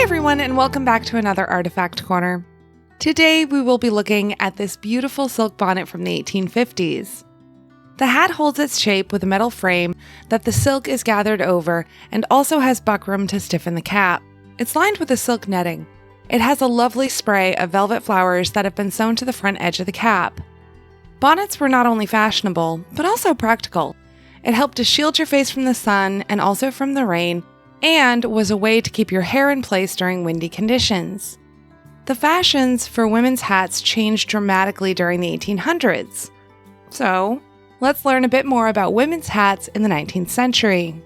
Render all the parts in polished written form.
Hi everyone, and welcome back to another Artifact Corner. Today we will be looking at this beautiful silk bonnet from the 1850s. The hat holds its shape with a metal frame that the silk is gathered over and also has buckram to stiffen the cap. It's lined with a silk netting. It has a lovely spray of velvet flowers that have been sewn to the front edge of the cap. Bonnets were not only fashionable, but also practical. It helped to shield your face from the sun and also from the rain, and was a way to keep your hair in place during windy conditions. The fashions for women's hats changed dramatically during the 1800s. So, let's learn a bit more about women's hats in the 19th century.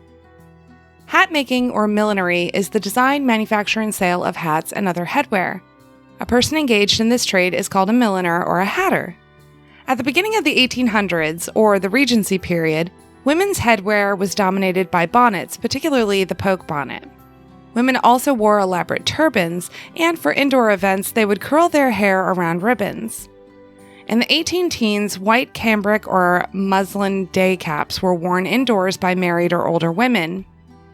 Hat making or millinery is the design, manufacture, and sale of hats and other headwear. A person engaged in this trade is called a milliner or a hatter. At the beginning of the 1800s, or the Regency period, women's headwear was dominated by bonnets, particularly the poke bonnet. Women also wore elaborate turbans, and for indoor events, they would curl their hair around ribbons. In the 18-teens, white cambric or muslin day caps were worn indoors by married or older women.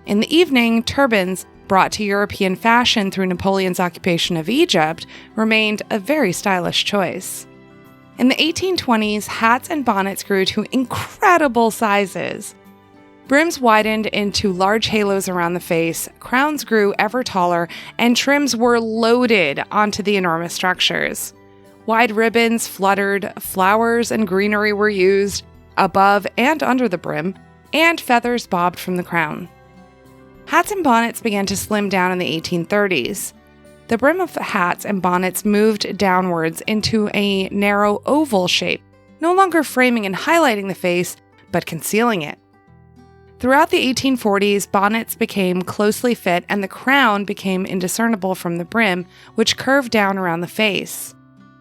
In the evening, turbans, brought to European fashion through Napoleon's occupation of Egypt, remained a very stylish choice. In the 1820s, hats and bonnets grew to incredible sizes. Brims widened into large halos around the face, crowns grew ever taller, and trims were loaded onto the enormous structures. Wide ribbons fluttered, flowers and greenery were used above and under the brim, and feathers bobbed from the crown. Hats and bonnets began to slim down in the 1830s. The brim of hats and bonnets moved downwards into a narrow oval shape, no longer framing and highlighting the face, but concealing it. Throughout the 1840s, bonnets became closely fit and the crown became indiscernible from the brim, which curved down around the face.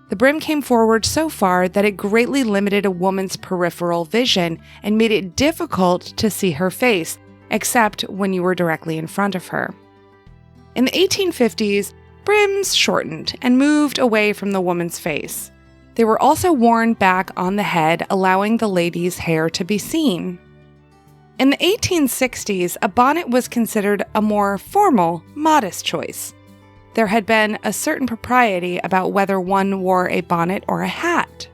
The brim came forward so far that it greatly limited a woman's peripheral vision and made it difficult to see her face, except when you were directly in front of her. In the 1850s, brims shortened and moved away from the woman's face. They were also worn back on the head, allowing the lady's hair to be seen. In the 1860s, a bonnet was considered a more formal, modest choice. There had been a certain propriety about whether one wore a bonnet or a hat.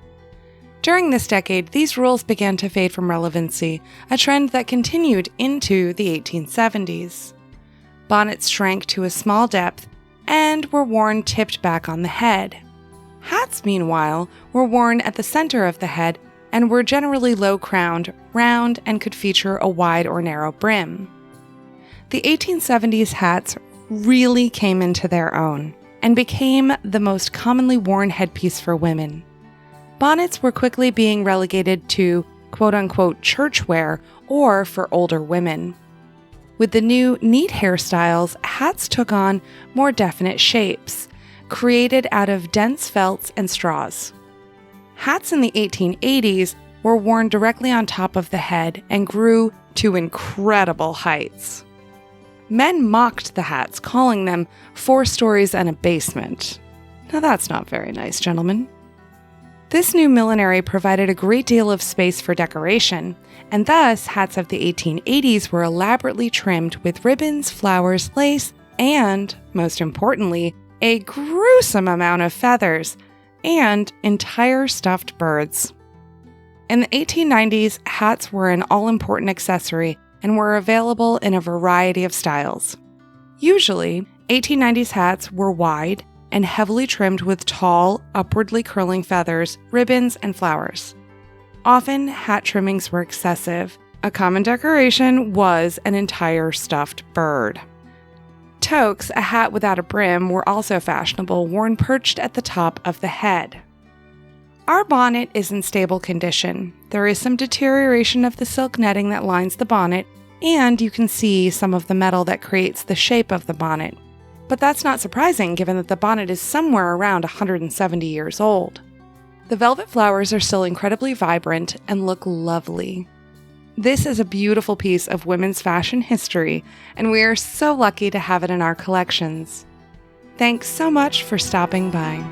During this decade, these rules began to fade from relevancy, a trend that continued into the 1870s. Bonnets shrank to a small depth and were worn tipped back on the head. Hats, meanwhile, were worn at the center of the head and were generally low-crowned, round, and could feature a wide or narrow brim. The 1870s hats really came into their own and became the most commonly worn headpiece for women. Bonnets were quickly being relegated to quote-unquote church wear or for older women. With the new neat hairstyles, hats took on more definite shapes, created out of dense felts and straws. Hats in the 1880s were worn directly on top of the head and grew to incredible heights. Men mocked the hats, calling them 4 stories and a basement. Now that's not very nice, gentlemen. This new millinery provided a great deal of space for decoration, and thus hats of the 1880s were elaborately trimmed with ribbons, flowers, lace, and, most importantly, a gruesome amount of feathers and entire stuffed birds. In the 1890s, hats were an all-important accessory and were available in a variety of styles. Usually, 1890s hats were wide and heavily trimmed with tall, upwardly curling feathers, ribbons, and flowers. Often, hat trimmings were excessive. A common decoration was an entire stuffed bird. Toques, a hat without a brim, were also fashionable, worn perched at the top of the head. Our bonnet is in stable condition. There is some deterioration of the silk netting that lines the bonnet, and you can see some of the metal that creates the shape of the bonnet. But that's not surprising given that the bonnet is somewhere around 170 years old. The velvet flowers are still incredibly vibrant and look lovely. This is a beautiful piece of women's fashion history, and we are so lucky to have it in our collections. Thanks so much for stopping by.